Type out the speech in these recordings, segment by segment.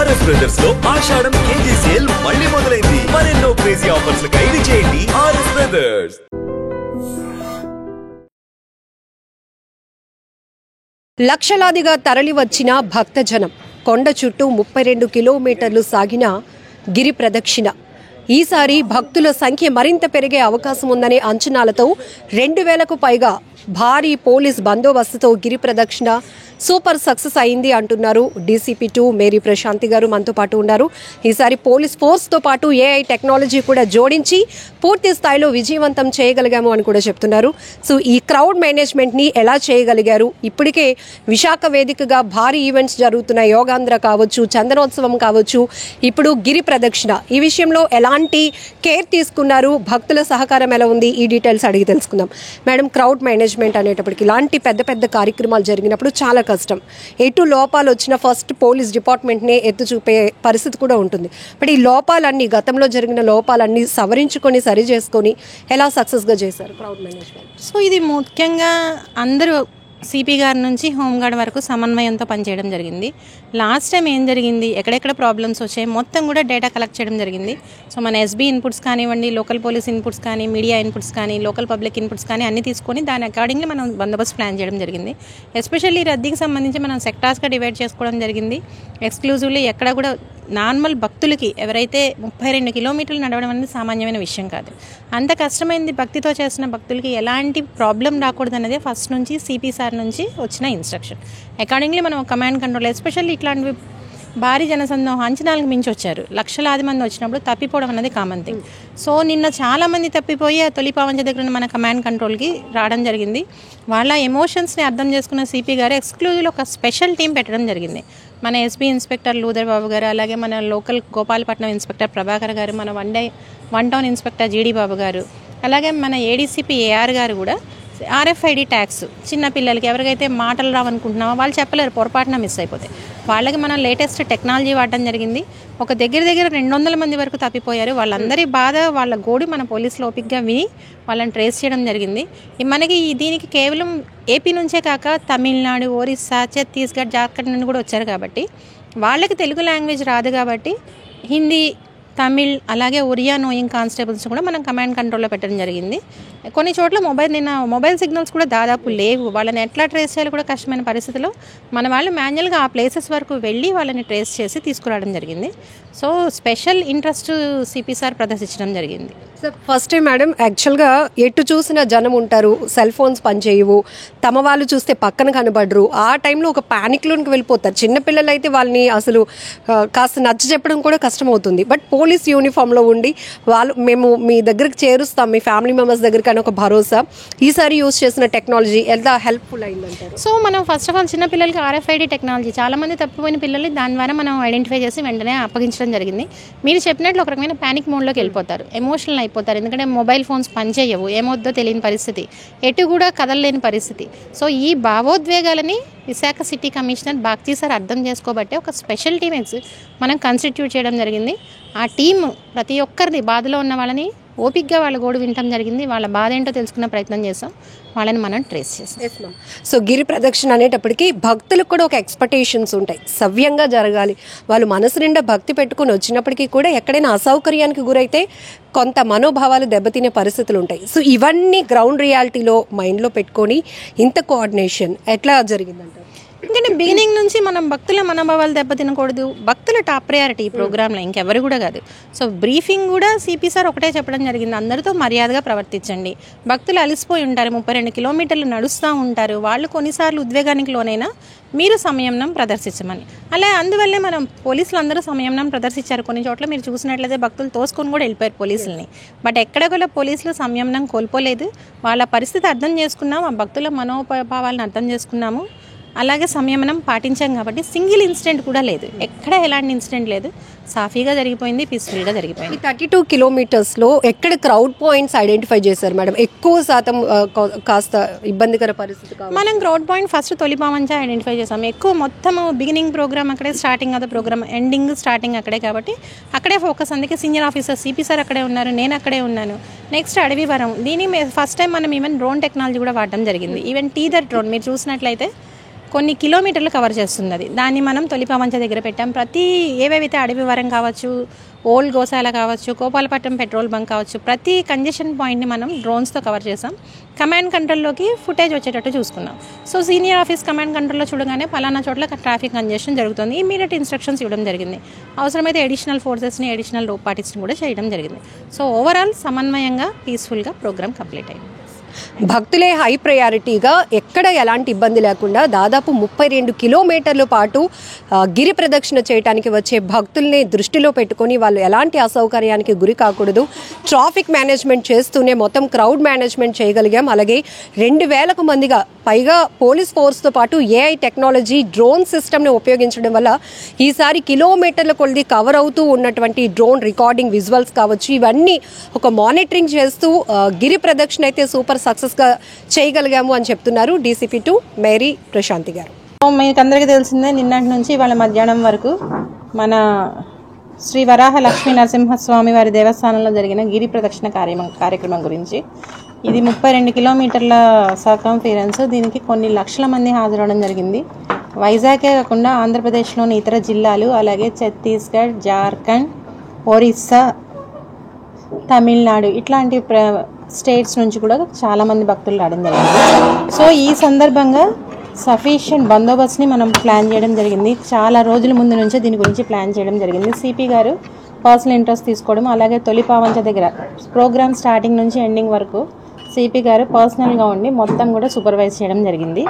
RS brothers లో ఆషాఢం KG sale మళ్ళీ మొదలైంది. మరెన్నో క్రేజీ ఆఫర్స్ ఖైదీ చేయండి ఆర్ఎస్ బ్రదర్స్. లక్షలాదిగా తరలి వచ్చిన భక్తజనం, కొండ చుట్టూ 32 కిలోమీటర్లు సాగిన గిరి ప్రదక్షిణ. ఈసారి భక్తుల సంఖ్య మరింత పెరిగే అవకాశం ఉందనే అంచనాలతో 2000కు పైగా భారీ పోలీస్ బందోబస్తుతో గిరి ప్రదక్షిణ సూపర్ సక్సెస్ అయింది అంటున్నారు డీసీపీ 2 మేరీ ప్రశాంతి గారు మనతో పాటు ఉన్నారు. ఈసారి పోలీస్ ఫోర్స్తో పాటు ఏఐ టెక్నాలజీ కూడా జోడించి పూర్తి స్థాయిలో విజయవంతం చేయగలిగాము అని కూడా చెప్తున్నారు. సో ఈ క్రౌడ్ మేనేజ్మెంట్ని ఎలా చేయగలిగారు? ఇప్పటికే విశాఖ వేదికగా భారీ ఈవెంట్స్ జరుగుతున్నాయి, యోగాంధ్ర కావచ్చు, చందనోత్సవం కావచ్చు, ఇప్పుడు గిరి ప్రదక్షిణ. ఈ విషయంలో ఎలాంటి కేర్ తీసుకున్నారు? భక్తుల సహకారం ఎలా ఉంది? ఈ డీటెయిల్స్ అడిగి తెలుసుకుందాం. మేడం, క్రౌడ్ మేనేజ్మెంట్ అనేటప్పటికి ఇలాంటి పెద్ద పెద్ద కార్యక్రమాలు జరిగినప్పుడు చాలా కష్టం. ఎటు లోపాలు వచ్చిన ఫస్ట్ పోలీస్ డిపార్ట్మెంట్నే ఎత్తు చూపే పరిస్థితి కూడా ఉంటుంది. బట్ ఈ లోపాలన్నీ, గతంలో జరిగిన లోపాలన్నీ సవరించుకొని సరి చేసుకొని ఎలా సక్సెస్గా చేశారు క్రౌడ్ మేనేజ్మెంట్? సో ఇది ముఖ్యంగా అందరూ సిపి గారి నుంచి హోంగార్డ్ వరకు సమన్వయంతో పనిచేయడం జరిగింది. లాస్ట్ టైం ఏం జరిగింది, ఎక్కడెక్కడ ప్రాబ్లమ్స్ వచ్చాయి మొత్తం కూడా డేటా కలెక్ట్ చేయడం జరిగింది. సో మన ఎస్బీ ఇన్పుట్స్ కానివ్వండి, లోకల్ పోలీస్ ఇన్పుట్స్ కానీ, మీడియా ఇన్పుట్స్ కానీ, లోకల్ పబ్లిక్ ఇన్పుట్స్ కానీ అన్నీ తీసుకొని దాని అకార్డింగ్లీ మనం బందోబస్తు ప్లాన్ చేయడం జరిగింది. ఎస్పెషల్లీ రద్దీకి సంబంధించి మనం సెక్టార్స్గా డివైడ్ చేసుకోవడం జరిగింది. ఎక్స్క్లూజివ్లీ ఎక్కడ కూడా నార్మల్ భక్తులకి ఎవరైతే 32 కిలోమీటర్లు నడవడం అనేది సామాన్యమైన విషయం కాదు. అంత కష్టమైంది భక్తితో చేసిన భక్తులకి ఎలాంటి ప్రాబ్లం రాకూడదు అనేది ఫస్ట్ నుంచి సిపి సార్ నుంచి వచ్చిన ఇన్స్ట్రక్షన్. అకార్డింగ్లీ మనం కమాండ్ కంట్రోల్, ఎస్పెషల్లీ ఇట్లాంటివి భారీ జనసందోహం అంచనాలకు మించి వచ్చారు, లక్షలాది మంది వచ్చినప్పుడు తప్పిపోవడం అనేది కామన్ థింగ్. సో నిన్న చాలామంది తప్పిపోయి ఆ తొలి పావంచ దగ్గర ఉన్న మన కమాండ్ కంట్రోల్కి రావడం జరిగింది. వాళ్ళ ఎమోషన్స్ని అర్థం చేసుకున్న సిపి గారు ఎక్స్క్లూజివ్లో ఒక స్పెషల్ టీం పెట్టడం జరిగింది. మన ఎస్పీ ఇన్స్పెక్టర్ లూదర్ బాబు గారు, అలాగే మన లోకల్ గోపాలపట్నం ఇన్స్పెక్టర్ ప్రభాకర్ గారు, మన వన్ టౌన్ ఇన్స్పెక్టర్ జీడీ బాబు గారు, అలాగే మన ఏడీసీపీ ఏఆర్ గారు కూడా RFID ట్యాగ్స్ చిన్నపిల్లలకి ఎవరికైతే మాటలు రావనుకుంటున్నామో వాళ్ళు చెప్పలేరు, పొరపాటున మిస్ అయిపోతాయి. వాళ్ళకి మనం లేటెస్ట్ టెక్నాలజీ వాడడం జరిగింది. ఒక దగ్గర 200 మంది వరకు తప్పిపోయారు. వాళ్ళందరి బాధ, వాళ్ళ గోడు మన పోలీసులు ఓపికగా విని వాళ్ళని ట్రేస్ చేయడం జరిగింది. మనకి దీనికి కేవలం ఏపీ నుంచే కాక తమిళనాడు, ఒరిస్సా, ఛత్తీస్గఢ్, జార్ఖండ్ నుండి కూడా వచ్చారు. కాబట్టి వాళ్ళకి తెలుగు లాంగ్వేజ్ రాదు కాబట్టి హిందీ, తమిళ్, అలాగే ఒరియా నోయింగ్ కానిస్టేబుల్స్ కూడా మనం కమాండ్ కంట్రోల్లో పెట్టడం జరిగింది. కొన్ని చోట్ల మొబైల్ సిగ్నల్స్ కూడా దాదాపు లేవు. వాళ్ళని ఎట్లా ట్రేస్ చేయాలి కూడా కష్టమైన పరిస్థితిలో మన వాళ్ళు మాన్యువల్గా ఆ ప్లేసెస్ వరకు వెళ్ళి వాళ్ళని ట్రేస్ చేసి తీసుకురావడం జరిగింది. So special interest CP sir ప్రదర్శించడం జరిగింది. సార్, ఫస్ట్ టైం మేడం, యాక్చువల్గా ఎటు చూసిన జనం ఉంటారు, సెల్ ఫోన్స్ పనిచేయవు, తమ వాళ్ళు చూస్తే పక్కన కనబడరు. ఆ టైంలో ఒక ప్యానిక్లోనికి వెళ్ళిపోతారు. చిన్నపిల్లలు అయితే వాళ్ళని అసలు కాస్త నచ్చ చెప్పడం కూడా కష్టమవుతుంది. బట్ పోలీస్ యూనిఫామ్లో ఉండి మేము మీ దగ్గరికి చేరుస్తాం, మీ ఫ్యామిలీ మెంబర్స్ దగ్గరికి అని ఒక భరోసా. ఈసారి యూజ్ చేసిన టెక్నాలజీ ఎంత హెల్ప్ఫుల్ అయిందంటారు? సో మనం ఫస్ట్ ఆఫ్ ఆల్ చిన్న పిల్లలకి RFID టెక్నాలజీ, చాలామంది తప్పిపోయిన పిల్లల్ని దాని ద్వారా మనం ఐడెంటిఫై చేసి వెంటనే అప్పగించడం జరిగింది. మీరు చెప్పినట్లు ఒక రకమైన ప్యానిక్ మోడ్లోకి వెళ్ళిపోతారు, ఎమోషనల్ అయిపోతారు. ఎందుకంటే మొబైల్ ఫోన్స్ పనిచేయవు, ఏమొద్దో తెలియని పరిస్థితి, ఎటు కూడా కదలలేని పరిస్థితి. సో ఈ భావోద్వేగాలని Visakha city commissioner Bagchi sir అర్థం చేసుకోబట్టే ఒక స్పెషల్ టీమ్ మనం కాన్స్టిట్యూట్ చేయడం జరిగింది. ఆ టీమ్ ప్రతి ఒక్కరిని, బాధలో ఉన్న వాళ్ళని ఓపిక్గా వాళ్ళ గోడు వినటం జరిగింది. వాళ్ళ బాధ ఏంటో తెలుసుకునే ప్రయత్నం చేస్తాం, వాళ్ళని మనం ట్రేస్ చేస్తాం. సో గిరి ప్రదక్షిణ అనేటప్పటికీ భక్తులకు కూడా ఒక ఎక్స్పెక్టేషన్స్ ఉంటాయి, సవ్యంగా జరగాలి. వాళ్ళు మనసు నిండా భక్తి పెట్టుకుని వచ్చినప్పటికీ కూడా ఎక్కడైనా అసౌకర్యానికి గురైతే కొంత మనోభావాలు దెబ్బతినే పరిస్థితులు ఉంటాయి. సో ఇవన్నీ గ్రౌండ్ రియాలిటీలో మైండ్లో పెట్టుకొని ఇంత కోఆర్డినేషన్ ఎట్లా జరిగిందంటారు? ఎందుకంటే బిగినింగ్ నుంచి మనం భక్తుల మనోభావాలు దెబ్బతినకూడదు, భక్తుల టాప్ ప్రయారిటీ ఈ ప్రోగ్రాంలో, ఇంకెవరు కూడా కాదు. సో బ్రీఫింగ్ కూడా సిపి సార్ ఒకటే చెప్పడం జరిగింది, అందరితో మర్యాదగా ప్రవర్తించండి. భక్తులు అలసిపోయి ఉంటారు, 32 కిలోమీటర్లు నడుస్తూ ఉంటారు, వాళ్ళు కొన్నిసార్లు ఉద్వేగానికి లోనైనా మీరు సంయమనం ప్రదర్శించమని. అలా అందువల్లే మనం పోలీసులు అందరూ సంయమనం ప్రదర్శించారు. కొన్ని చోట్ల మీరు చూసినట్లయితే భక్తులు తోసుకొని కూడా వెళ్ళిపోయారు పోలీసుల్ని. బట్ ఎక్కడ కూడా పోలీసులు సంయమనం కోల్పోలేదు. వాళ్ళ పరిస్థితి అర్థం చేసుకున్నాం, ఆ భక్తుల మనోభావాలను అర్థం చేసుకున్నాము, అలాగే సంయమనం పాటించాం. కాబట్టి సింగిల్ ఇన్సిడెంట్ కూడా లేదు, ఎక్కడ ఎలాంటి ఇన్సిడెంట్ లేదు, సాఫీగా జరిగిపోయింది, పీస్ఫుల్గా జరిగిపోయింది. 32 కిలోమీటర్స్లో ఎక్కడ క్రౌడ్ పాయింట్స్ ఐడెంటిఫై చేశారు మేడం? ఎక్కువ శాతం కాస్త ఇబ్బందికర పరిస్థితి మనం క్రౌడ్ పాయింట్ ఫస్ట్ తొలిపావంచ ఐడెంటిఫై చేసాం. ఎక్కువ మొత్తం బిగినింగ్ ప్రోగ్రామ్ అక్కడే, starting of the program ending starting అక్కడే, కాబట్టి అక్కడే ఫోకస్. అందుకే సీనియర్ ఆఫీసర్ సిపి సార్ అక్కడే ఉన్నారు, నేను అక్కడే ఉన్నాను. నెక్స్ట్ అడవివరం, దీని ఫస్ట్ టైం మనం ఈవెన్ డ్రోన్ టెక్నాలజీ కూడా వాడడం జరిగింది. ఈవెన్ టీదర్ డ్రోన్ మీరు చూసినట్లయితే కొన్ని కిలోమీటర్లు కవర్ చేస్తుంది. అది దాన్ని మనం తొలిపావంచ దగ్గర పెట్టాం. ప్రతి ఏవేవైతే అడవివరం కావచ్చు, ఓల్డ్ గోశాల కావచ్చు, గోపాలపట్నం పెట్రోల్ బంక్ కావచ్చు, ప్రతి కంజెషన్ పాయింట్ని మనం డ్రోన్స్తో కవర్ చేసాం. కమాండ్ కంట్రోల్లోకి ఫుటేజ్ వచ్చేటట్టు చూసుకున్నాం. సో సీనియర్ ఆఫీస్ కమాండ్ కంట్రోల్లో చూడగానే పలానా చోట్ల ట్రాఫిక్ కంజెషన్ జరుగుతుంది, ఇమీడియట్ ఇన్స్ట్రక్షన్స్ ఇవ్వడం జరిగింది. అవసరమైతే అడిషనల్ ఫోర్సెస్ని, అడిషనల్ రోప్ పార్టీస్ని కూడా చేయడం జరిగింది. సో ఓవరాల్ సమన్వయంగా పీస్ఫుల్గా ప్రోగ్రామ్ కంప్లీట్ అయింది. భక్తులే హై ప్రయారిటీగా ఎక్కడ ఎలాంటి ఇబ్బంది లేకుండా దాదాపు 32 కిలోమీటర్ల పాటు గిరి ప్రదక్షిణ చేయడానికి వచ్చే భక్తుల్ని దృష్టిలో పెట్టుకొని వాళ్ళు ఎలాంటి అసౌకర్యానికి గురి కాకూడదు, ట్రాఫిక్ మేనేజ్మెంట్ చేస్తూనే మొత్తం క్రౌడ్ మేనేజ్మెంట్ చేయగలిగాం. అలాగే 2000 మందిగా పైగా పోలీస్ ఫోర్స్తో పాటు ఏఐ టెక్నాలజీ డ్రోన్ సిస్టమ్ని ఉపయోగించడం వల్ల ఈసారి కిలోమీటర్ల కొద్ది కవర్ అవుతూ ఉన్నటువంటి డ్రోన్ రికార్డింగ్ విజువల్స్ కావచ్చు, ఇవన్నీ ఒక మానిటరింగ్ చేస్తూ గిరి ప్రదక్షిణ అయితే సూపర్ సక్సెస్గా చేయగలిగాము అని చెప్తున్నారు డీసీపీ 2 మేరీ ప్రశాంతి గారు. మీకు అందరికీ తెలిసిందే, నిన్నటి నుంచి ఇవాళ మధ్యాహ్నం వరకు మన శ్రీ వరాహ లక్ష్మీ నరసింహస్వామి వారి దేవస్థానంలో జరిగిన గిరి ప్రదక్షిణ కార్యక్రమం గురించి. ఇది 32 కిలోమీటర్ల సర్కంఫరెన్స్. దీనికి కొన్ని లక్షల మంది హాజరవడం జరిగింది. వైజాగే కాకుండా ఆంధ్రప్రదేశ్లోని ఇతర జిల్లాలు, అలాగే ఛత్తీస్గఢ్, జార్ఖండ్, ఒరిస్సా, తమిళనాడు ఇట్లాంటి స్టేట్స్ నుంచి కూడా చాలామంది భక్తులు రావడం జరిగింది. సో ఈ సందర్భంగా సఫిషియెంట్ బందోబస్తుని మనం ప్లాన్ చేయడం జరిగింది. చాలా రోజుల ముందు నుంచే దీని గురించి ప్లాన్ చేయడం జరిగింది. సిపి గారు పర్సనల్ ఇంట్రెస్ట్ తీసుకోవడం, అలాగే తొలిపావంచ దగ్గర ప్రోగ్రామ్ స్టార్టింగ్ నుంచి ఎండింగ్ వరకు సిపి గారు పర్సనల్గా ఉండి మొత్తం కూడా సూపర్వైజ్ చేయడం జరిగింది.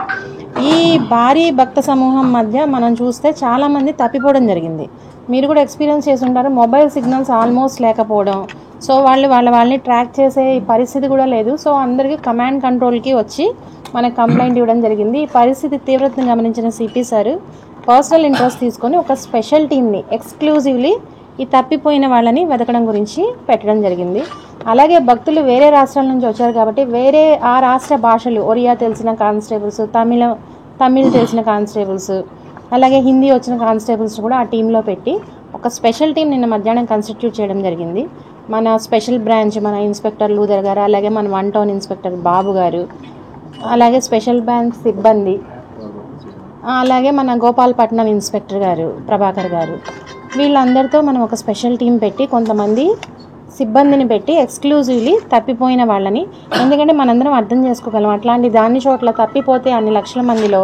ఈ భారీ భక్త సమూహం మధ్య మనం చూస్తే చాలామంది తప్పిపోవడం జరిగింది. మీరు కూడా ఎక్స్పీరియన్స్ చేసి ఉంటారు. మొబైల్ సిగ్నల్స్ ఆల్మోస్ట్ లేకపోవడం, సో వాళ్ళని ట్రాక్ చేసే పరిస్థితి కూడా లేదు. సో అందరికీ కమాండ్ కంట్రోల్కి వచ్చి మనకు కంప్లైంట్ ఇవ్వడం జరిగింది. ఈ పరిస్థితి తీవ్రతను గమనించిన సిపి సార్ పర్సనల్ ఇంట్రెస్ట్ తీసుకొని ఒక స్పెషల్ టీమ్ని ఎక్స్క్లూజివ్లీ ఈ తప్పిపోయిన వాళ్ళని వెతకడం గురించి పెట్టడం జరిగింది. అలాగే భక్తులు వేరే రాష్ట్రాల నుంచి వచ్చారు కాబట్టి వేరే ఆ రాష్ట్ర భాషలు, ఒరియా తెలిసిన కానిస్టేబుల్స్, తమిళ్ తెలిసిన కానిస్టేబుల్స్, అలాగే హిందీ వచ్చిన కానిస్టేబుల్స్ కూడా ఆ టీంలో పెట్టి ఒక స్పెషల్ టీం నిన్న మధ్యాహ్నం కాన్స్టిట్యూట్ చేయడం జరిగింది. మన స్పెషల్ బ్రాంచ్ మన ఇన్స్పెక్టర్ లూదర్ గారు, అలాగే మన 1 టౌన్ ఇన్స్పెక్టర్ బాబు గారు, అలాగే స్పెషల్ బ్రాంచ్ సిబ్బంది, అలాగే మన గోపాలపట్నం ఇన్స్పెక్టర్ గారు ప్రభాకర్ గారు, వీళ్ళందరితో మనం ఒక స్పెషల్ టీం పెట్టి కొంతమంది సిబ్బందిని పెట్టి ఎక్స్క్లూజివ్లీ తప్పిపోయిన వాళ్ళని, ఎందుకంటే మనందరం అర్థం చేసుకోగలం అట్లాంటి దాని చోట్ల తప్పిపోతే అన్ని లక్షల మందిలో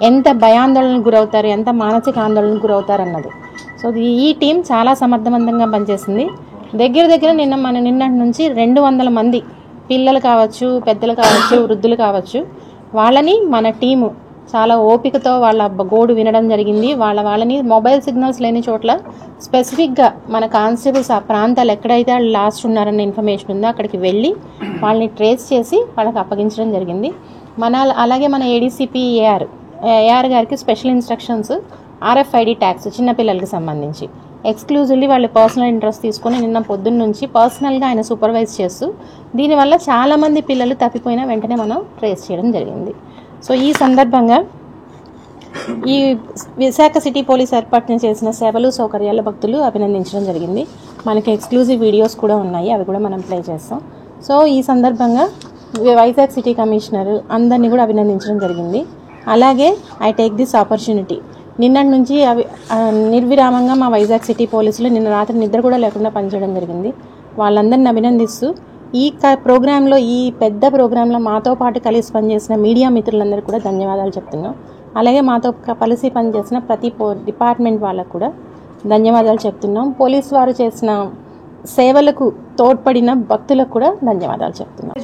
ఎంత భయాందోళనకు గురవుతారు, ఎంత మానసిక ఆందోళనకు గురవుతారు అన్నది. సో ఈ టీం చాలా సమర్థవంతంగా పనిచేసింది. దగ్గర నిన్నటి నుంచి 200 మంది పిల్లలు కావచ్చు, పెద్దలు కావచ్చు, వృద్ధులు కావచ్చు, వాళ్ళని మన టీము చాలా ఓపికతో వాళ్ళ గోడు వినడం జరిగింది. వాళ్ళని మొబైల్ సిగ్నల్స్ లేని చోట్ల స్పెసిఫిక్గా మన కానిస్టేబుల్స్ ఆ ప్రాంతాలు ఎక్కడైతే లాస్ట్ ఉన్నారన్న ఇన్ఫర్మేషన్ ఉందో అక్కడికి వెళ్ళి వాళ్ళని ట్రేస్ చేసి వాళ్ళకి అప్పగించడం జరిగింది. అలాగే మన ఏడీసీపీ ఏఆర్ గారికి స్పెషల్ ఇన్స్ట్రక్షన్స్ RFID ట్యాగ్స్ చిన్నపిల్లలకి సంబంధించి ఎక్స్క్లూజివ్లీ వాళ్ళు పర్సనల్ ఇంట్రెస్ట్ తీసుకొని నిన్న పొద్దున్న నుంచి పర్సనల్గా ఆయన సూపర్వైజ్ చేస్తూ దీనివల్ల చాలామంది పిల్లలు తప్పిపోయినా వెంటనే మనం ట్రేస్ చేయడం జరిగింది. సో ఈ సందర్భంగా ఈ విశాఖ సిటీ పోలీస్ ఏర్పాటు చేసిన సేవలు సౌకర్యాల భక్తులు అభినందించడం జరిగింది. మనకి ఎక్స్క్లూజివ్ వీడియోస్ కూడా ఉన్నాయి, అవి కూడా మనం ప్లే చేస్తాం. సో ఈ సందర్భంగా వైజాగ్ సిటీ కమిషనర్ అందరినీ కూడా అభినందించడం జరిగింది. అలాగే ఐ టేక్ దిస్ ఆపర్చునిటీ, నిన్నటి నుంచి నిర్విరామంగా మా వైజాగ్ సిటీ పోలీసులు నిన్న రాత్రి నిద్ర కూడా లేకుండా పనిచేయడం జరిగింది. వాళ్ళందరిని అభినందిస్తూ ఈ ప్రోగ్రాంలో, ఈ పెద్ద ప్రోగ్రాంలో మాతో పాటు కలిసి పనిచేసిన మీడియా మిత్రులందరికీ కూడా ధన్యవాదాలు చెప్తున్నాం. అలాగే మాతో కలిసి పనిచేసిన ప్రతి డిపార్ట్మెంట్ వాళ్ళకు కూడా ధన్యవాదాలు చెప్తున్నాం. పోలీసు వారు చేసిన సేవలకు తోడ్పడిన భక్తులకు కూడా ధన్యవాదాలు చెప్తున్నాం.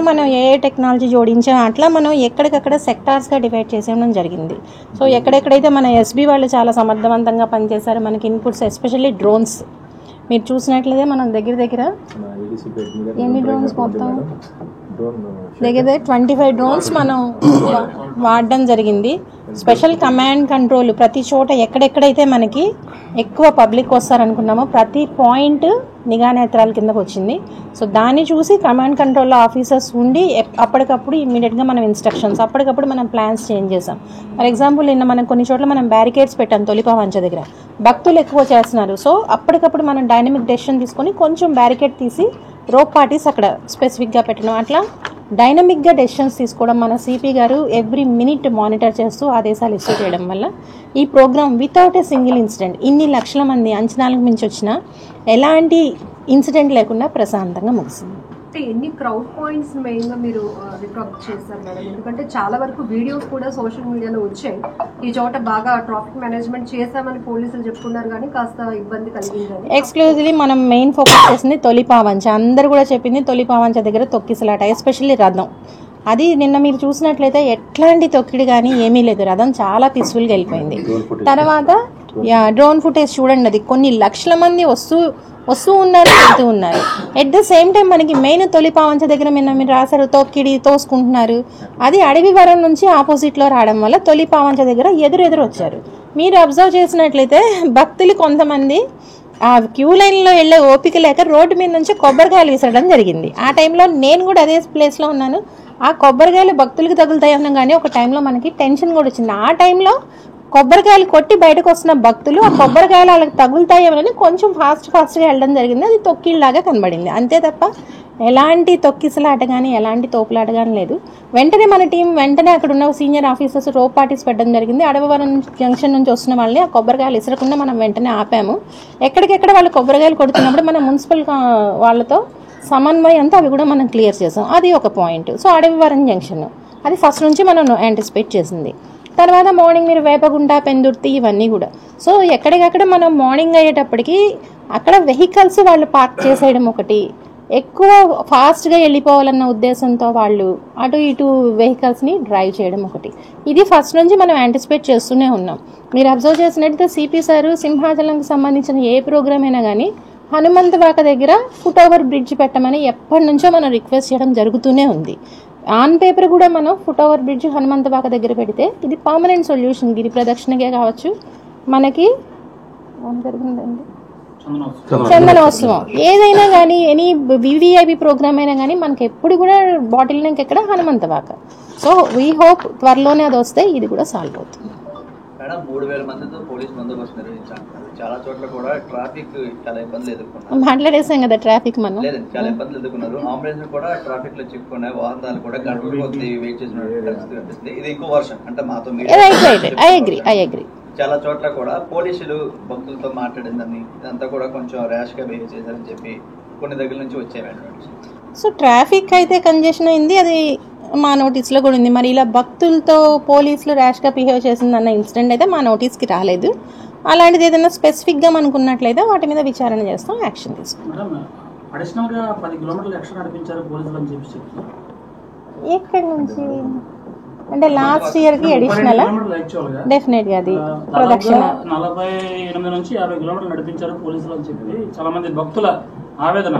మనం ఏఐ టెక్నాలజీ జోడించాం. అట్లా మనం ఎక్కడికక్కడ సెక్టార్స్గా డివైడ్ చేసేయడం జరిగింది. సో ఎక్కడెక్కడైతే మన ఎస్బీ వాళ్ళు చాలా సమర్థవంతంగా పనిచేశారు, మనకి ఇన్పుట్స్ ఎస్పెషల్లీ డ్రోన్స్ మీరు చూసినట్లయితే మనం దగ్గర ఎన్ని డ్రోన్స్ మొత్తం దగ్గర 25 డ్రోన్స్ మనం వాడడం జరిగింది. స్పెషల్ కమాండ్ కంట్రోల్ ప్రతి చోట ఎక్కడెక్కడైతే మనకి ఎక్కువ పబ్లిక్ వస్తారనుకున్నామో ప్రతి పాయింట్ నిఘా నేత్రాల కిందకు వచ్చింది. సో దాన్ని చూసి కమాండ్ కంట్రోల్ ఆఫీసర్స్ ఉండి అప్పటికప్పుడు ఇమ్మీడియట్గా మనం ఇన్స్ట్రక్షన్స్, అప్పటికప్పుడు మనం ప్లాన్స్ చేంజ్ చేసాం. ఫర్ ఎగ్జాంపుల్ నిన్న మనం కొన్ని చోట్ల మనం బ్యారికేడ్స్ పెట్టాం తొలిపావంచ దగ్గర, భక్తులు ఎక్కువ చేస్తున్నారు. సో అప్పటికప్పుడు మనం డైనమిక్ డెసిషన్ తీసుకొని కొంచెం బ్యారికేడ్ తీసి రోప్ పార్టీస్ అక్కడ స్పెసిఫిక్గా పెట్టడం, అట్లా డైనమిక్గా డెసిషన్స్ తీసుకోవడం, మన సిపి గారు ఎవ్రీ మినిట్ మానిటర్ చేస్తూ ఆదేశాలు ఇష్యూ చేయడం వల్ల ఈ program without a single incident, ఇన్ని లక్షల మంది అంచనాలకు మించి వచ్చినా ఎలాంటి ఇన్సిడెంట్ లేకుండా ప్రశాంతంగా ముగిసింది. అంటే ఎన్ని క్రౌడ్ పాయింట్స్ మెయిన్గా మీరు రికవర్ చేస్తారు మేడం? ఎందుకంటే చాలా వరకు వీడియోస్ కూడా సోషల్ మీడియాలో వచ్చాయి, ఈ చోట బాగా ట్రాఫిక్ మేనేజ్మెంట్ చేశామని పోలీసులు చెప్పుకున్నారు, కానీ కాస్త ఇబ్బంది కలిగింది. ఎక్స్క్లూజివ్లీ మనం మెయిన్ ఫోకస్ చేసింది తొలి పావంచ. అందరు కూడా చెప్పింది తొలి పావంచ దగ్గర తొక్కిసలాట, ఎస్పెషల్లీ రథం. అది నిన్న మీరు చూసినట్లయితే ఎట్లాంటి తొక్కిడి కానీ ఏమీ లేదు, రథం చాలా పీస్ఫుల్గా వెళ్ళిపోయింది. తర్వాత డ్రోన్ ఫుటేజ్ చూడండి, అది కొన్ని లక్షల మంది వస్తూ ఉన్నారు, వెళ్తూ ఉన్నారు. ఎట్ ద సేమ్ టైం మనకి మెయిన్ తొలి పావంచ దగ్గర మీరు రాశారు తొక్కిడి తోసుకుంటున్నారు, అది అడవివరం నుంచి ఆపోజిట్లో రావడం వల్ల తొలి పావంచ దగ్గర ఎదురు వచ్చారు. మీరు అబ్జర్వ్ చేసినట్లయితే భక్తులు కొంతమంది ఆ క్యూ లైన్లో వెళ్ళే ఓపిక లేక రోడ్డు మీద నుంచి కొబ్బరికాయలు విసరడం జరిగింది. ఆ టైంలో నేను కూడా అదే ప్లేస్లో ఉన్నాను. ఆ కొబ్బరికాయలు భక్తులకు తగులుతాయన్నాం, కానీ ఒక టైంలో మనకి టెన్షన్ కూడా వచ్చింది. ఆ టైంలో కొబ్బరికాయలు కొట్టి బయటకు వస్తున్న భక్తులు ఆ కొబ్బరికాయలు వాళ్ళకి తగులుతాయేమని కొంచెం ఫాస్ట్గా వెళ్ళడం జరిగింది. అది తొక్కిళ్ళలాగా కనబడింది, అంతే తప్ప ఎలాంటి తొక్కిసలాట కానీ ఎలాంటి తోపులాట కానీ లేదు. వెంటనే మన టీం అక్కడ ఉన్న సీనియర్ ఆఫీసర్స్ రోప్ పార్టీస్ పెట్టడం జరిగింది. అడవివరం జంక్షన్ నుంచి వస్తున్న వాళ్ళని ఆ కొబ్బరికాయలు ఇసరకుండా మనం వెంటనే ఆపాము. ఎక్కడికెక్కడ వాళ్ళు కొబ్బరికాయలు కొడుతున్నప్పుడు మనం మున్సిపల్ వాళ్ళతో సమన్వయంతో అవి కూడా మనం క్లియర్ చేసాం. అది ఒక పాయింట్. సో అడవివరం జంక్షన్ అది ఫస్ట్ నుంచి మనం యాంటిసిపేట్ చేసింది. తర్వాత మార్నింగ్ మీరు వేపగుంట, పెందుర్తి ఇవన్నీ కూడా. సో ఎక్కడికక్కడ మనం మార్నింగ్ అయ్యేటప్పటికి అక్కడ వెహికల్స్ వాళ్ళు పార్క్ చేసేయడం ఒకటి, ఎక్కువ ఫాస్ట్గా వెళ్ళిపోవాలన్న ఉద్దేశంతో వాళ్ళు అటు ఇటు వెహికల్స్ని డ్రైవ్ చేయడం ఒకటి. ఇది ఫస్ట్ నుంచి మనం యాంటిసిపేట్ చేస్తూనే ఉన్నాం. మీరు అబ్జర్వ్ చేసినట్టయితే సిపి సారు సింహాచలంకి సంబంధించిన ఏ ప్రోగ్రామ్ అయినా కానీ హనుమంతవాక దగ్గర ఫుట్ ఓవర్ బ్రిడ్జ్ పెట్టమని ఎప్పటి నుంచో మనం రిక్వెస్ట్ చేయడం జరుగుతూనే ఉంది. ఆన్ పేపర్ కూడా మనం ఫుట్ ఓవర్ బ్రిడ్జ్ హనుమంతవాక దగ్గర పెడితే ఇది పర్మనెంట్ సొల్యూషన్. గిరి ప్రదక్షిణకే కావచ్చు, మనకి జరిగిందండి చందనోత్సవం ఏదైనా కానీ ఎనీ వివిఐపి ప్రోగ్రామ్ అయినా కానీ మనకి ఎప్పుడు కూడా బాటిల్ నెక్ ఎక్కడ హనుమంతవాక. సో వీ హోప్ త్వరలోనే అది వస్తే ఇది కూడా సాల్వ్ అవుతుంది. మేడం 3000 మందితో పోలీస్ బందోబస్తు నిర్వహించారు. చాలా చోట్ల కూడా ట్రాఫిక్ చాలా ఇబ్బందులు ఎదుర్కొన్నారు. మాట్లాడేసాం కదా ట్రాఫిక్ మనం లేదండి, చాలా ఇబ్బందులు ఎదుర్కొన్నారు. అంబులెన్స్ కూడా ట్రాఫిక్ లో చిక్కుకున్నాయి, వాహనాలు కూడా గంటల కొద్ది వెయిట్ చేసిన పరిస్థితి కనిపిస్తుంది. ఇది ఇంకో వర్షన్ అంటే మాతో ఐ అగ్రీ. చాలా చోట్ల కూడా పోలీసులు భక్తులతో మాట్లాడిందని, ఇదంతా కూడా కొంచెం ర్యాష్ గా బిహేవ్ చేశారని చెప్పి కొన్ని దగ్గర నుంచి వచ్చేవి. సో ట్రాఫిక్ అయితే కంజెషన్ అయింది, అది మా నోటీస్లో కూడా ఉంది. మరి ఇలా భక్తులతో పోలీసులు ర్యాష్గా బిహేవ్ చేసిందన్న ఇన్సిడెంట్ అయితే మా నోటీస్కి రాలేదు. అలాంటిది ఏదైనా స్పెసిఫిక్గా మనకు ఉన్నట్లయితే వాటి మీద విచారణ చేస్తాం, యాక్షన్ తీసుకుంటాం. ఎక్కడి నుంచి అంటే లాస్ట్ ఇయర్కి అడిషనల్ డెఫినెట్గా అది ప్రదక్షిణ 48 నుంచి 50 కిలోమీటర్లు నడిపించారు పోలీసులు అని చెప్పి చాలా మంది భక్తుల ఆవేదన.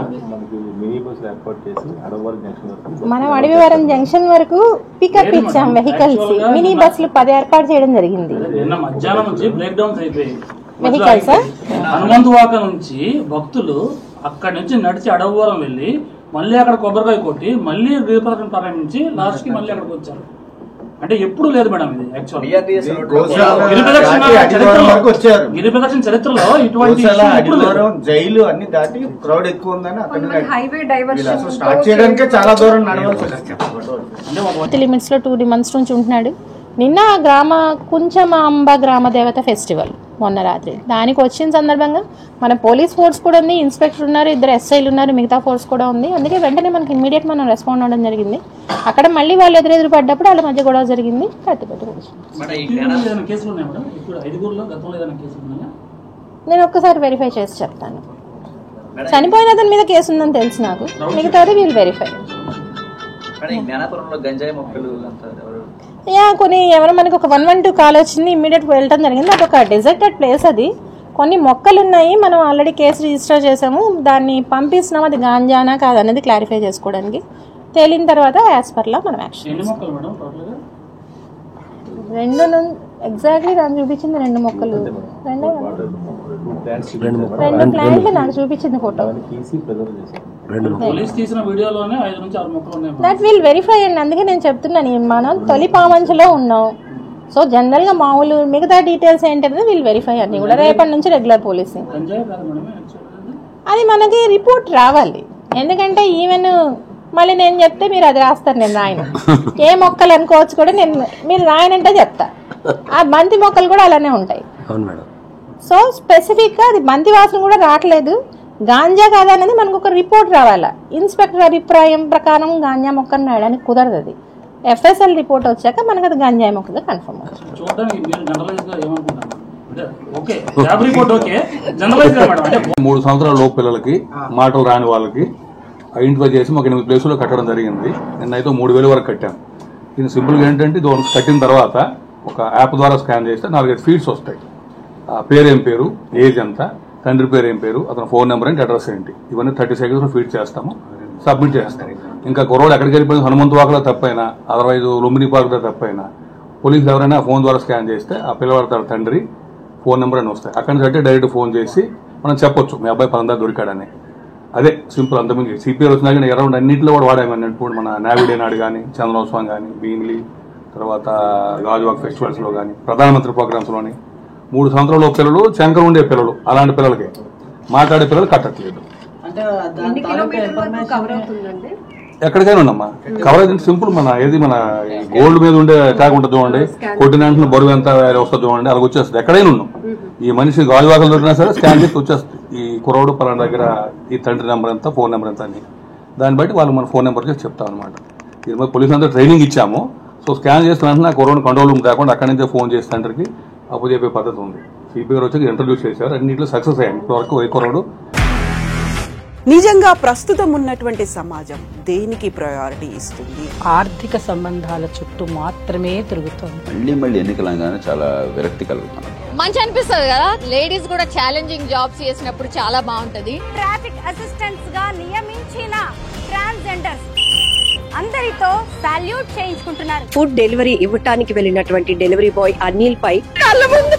మనం అడవివరం జంక్షన్ వరకు పికప్ ఇచ్చాం వెహికల్స్, మినీ బస్సులు 10 ఏర్పాటు చేయడం జరిగింది. నిన్న మధ్యాహ్నం నుంచి బ్రేక్ డౌన్స్ అయిపోయి వెహికల్స్ హనుమంతవాక నుంచి భక్తులు అక్కడి నుంచి నడిచి అడవివరం వెళ్ళి మళ్ళీ అక్కడ కొబ్బరికాయ కొట్టి మళ్ళీ గిరిప్రదక్షిణ ప్రారంభించి లాస్ట్ కి మళ్ళీ అక్కడికి వచ్చారు. అంటే ఎప్పుడు లేదు మేడం ఇది యాక్చువల్ గిరిప్రదక్షిణ చరిత్రలో ఇటువంటి జైలు అన్ని దాటి క్రౌడ్ ఎక్కువ ఉందని అతను స్టార్ట్ చేయడానికి చాలా దూరం నడవాల్సి లిమిట్స్ లో 2 months నుంచి ఉంటున్నాడు. నిన్న కుంచమాంబ గ్రామ దేవత ఫెస్టివల్ మొన్న రాత్రి, దానికి వచ్చిన సందర్భంగా మన పోలీస్ ఫోర్స్ కూడా ఉంది, ఇన్స్పెక్టర్ ఉన్నారు, 2 SIలు ఉన్నారు, మిగతా ఫోర్స్ కూడా ఉంది. అందుకే వెంటనే మనకి ఇమ్మీడియట్ మనం రెస్పాండ్ అవ్వడం జరిగింది. అక్కడ మళ్ళీ వాళ్ళు ఎదురు పడ్డప్పుడు వాళ్ళ మధ్య గొడవ జరిగింది, నేను ఒక్కసారి వెరిఫై చేసి చెప్తాను. చనిపోయిన అతని మీద కేసు ఉందని తెలుసు నాకు, మిగతాది వీళ్ళు వెరిఫై. కొన్ని ఎవరో మనకి ఒక 112 కాల్ వచ్చింది, ఇమ్మీడియట్ వెళ్ళడం జరిగింది. అది ఒక డెజర్టెడ్ ప్లేస్, అది కొన్ని మొక్కలు ఉన్నాయి, మనం ఆల్రెడీ కేసు రిజిస్టర్ చేసాము, దాన్ని పంపిస్తున్నాం. అది గాంజానా కాదనేది క్లారిఫై చేసుకోవడానికి. తేలిన తర్వాత యాజ్ పర్లా మనం యాక్షన్. 2 ఎగ్జాక్ట్లీ నాకు చూపించింది 2 మొక్కలు, 2 ప్లాంట్లు నాకు చూపించింది ఫోటో. దట్ విల్ వెరిఫై అండి. అందుకే నేను చెప్తున్నాను, మనం తొలి పామంచలో ఉన్నాం. సో జనరల్ గా మామూలు మిగతా డీటెయిల్స్ ఏంటనేది విల్ వెరిఫై అన్ని కూడా రేపటి నుంచి రెగ్యులర్ పోలీసింగ్. అది మనకి రిపోర్ట్ రావాలి, ఎందుకంటే ఈవెన్ మళ్ళీ నేను చెప్తే మీరు అది రాస్తారు, నేను రాయను. ఏ మొక్కలు అనుకోవచ్చు కూడా మీరు రాయనంటే చెప్తా. ఆ బంతి మొక్కలు కూడా అలానే ఉంటాయి. సో స్పెసిఫిక్గా అది బంతి వాసన కూడా రావట్లేదు, గాంజా కాదా అనేది మనకు ఒక రిపోర్ట్ రావాలా. ఇన్స్పెక్టర్ అభిప్రాయం ప్రకారం గాంజా మొక్కను రాయడానికి కుదరదు. అది FSL రిపోర్ట్ వచ్చాక మనకు అది గాంజా మొక్కగా కన్ఫర్మ్ అవుతుంది. చూడడానికి మీరు జనరలైజ్ గా ఏమనుకుంటున్నారు? Okay, lab report okay, generalize గా మేడం అంటే 3 సంవత్సరాల లోపు పిల్లలకి మాటలు రాని వాళ్ళకి ఐడెంటిఫై చేసి మాకు 8 ప్లేసుల్లో కట్టడం జరిగింది. నిన్నైతే 3,000 వరకు కట్టాం. ఇది సింపుల్గా ఏంటంటే ఇది కట్టిన తర్వాత ఒక యాప్ ద్వారా స్కాన్ చేస్తే 4-5 ఫీడ్స్ వస్తాయి. పేరు ఏం పేరు, ఏజ్ ఎంత, తండ్రి పేరు ఏం పేరు, అతని ఫోన్ నెంబర్ ఏంటి, అడ్రస్ ఏంటి, ఇవన్నీ 30 సెకండ్స్లో ఫీడ్ చేస్తాము, సబ్మిట్ చేస్తాం. ఇంకా కుర్రోడు ఎక్కడికి వెళ్ళిపోయింది, హనుమంతు వాకలో తప్పైనా, అదర్వైజ్ లుంబిని పార్కులో తప్పైనా పోలీసులు ఎవరైనా ఫోన్ ద్వారా స్కాన్ చేస్తే ఆ పిల్లవాడి తండ్రి ఫోన్ నెంబర్ అని వస్తాయి. అక్కడి నుంచి అంటే డైరెక్ట్ ఫోన్ చేసి మనం చెప్పొచ్చు మీ అబ్బాయి పలందా దొరికాడని. అదే సింపుల్. అంతమంది సిపిఆర్ వచ్చినా కానీ అరౌండ్ అన్నింటిలో కూడా వాడామన్నట్టు మన నావిడే నాడు కానీ, చంద్రోత్సవం కానీ, బీన్లీ, తర్వాత గాజువాక్ ఫెస్టివల్స్లో కానీ, ప్రధానమంత్రి ప్రోగ్రామ్స్లోని 3 సంవత్సరాల పిల్లలు, శంకర్ ఉండే పిల్లలు, అలాంటి పిల్లలకి మాట్లాడే పిల్లలు కట్టట్లేదు. ఎక్కడికైనా ఉండమ్మా కవరేజ్ అంటే సింపుల్. మన ఏది మన గోల్డ్ మీద ఉండే ట్యాగ్ ఉంటుంది చూడండి, కొట్టిన వెంటనే బరువు ఎంత వస్తుంది చూడండి, అలాగ వచ్చేస్తుంది. ఎక్కడైనా ఉన్నాం. ఈ మనిషి గాజువాకలు దొరికినా సరే స్కాన్ చేసి వచ్చేస్తుంది. ఈ కుర్రోడు పలానా దగ్గర ఈ తండ్రి నెంబర్ ఎంత, ఫోన్ నెంబర్ ఎంత అని. దాన్ని బట్టి వాళ్ళు మన ఫోన్ నెంబర్ చేసి చెప్తాం అనమాట. ఇది మరి పోలీసు అంతా ట్రైనింగ్ ఇచ్చాము. సో స్కాన్ చేసిన వెంటనే కుర్రోడు కంట్రోల్ రూమ్ కాకుండా అక్కడి నుంచే ఫోన్ చేసి తండ్రికి అప్పు చెప్పే పద్ధతి ఉంది. సిపి గారు వచ్చి ఇంట్రడ్యూస్ చేశారు, అన్నింటిలో సక్సెస్ అయ్యాను ఇప్పటివరకు. ఏ కుర్రోడు నిజంగా ప్రస్తుతం ఉన్నటువంటి సమాజం దేనికి ప్రయారిటీ ఇస్తుంది? ఆర్థిక సంబంధాల చుట్టూ మాత్రమే తిరుగుతోంది. మళ్ళీ ఎన్నికలంగానే చాలా విరక్తి కలుగుతున్నాం. మంచి అనిపిస్తుంది కదా, లేడీస్ కూడా ఛాలెంజింగ్ జాబ్స్ చేసినప్పుడు చాలా బాగుంటది. ట్రాఫిక్ అసిస్టెంట్స్ గా నియమించిన ట్రాన్స్జెండర్స్ అందరితో సాల్యూట్ చేయించుకుంటున్నారు. ఫుడ్ డెలివరీ ఇవ్వటానికి వెళ్ళినటువంటి డెలివరీ బాయ్ అనిల్ పై కళ్ళ ముందు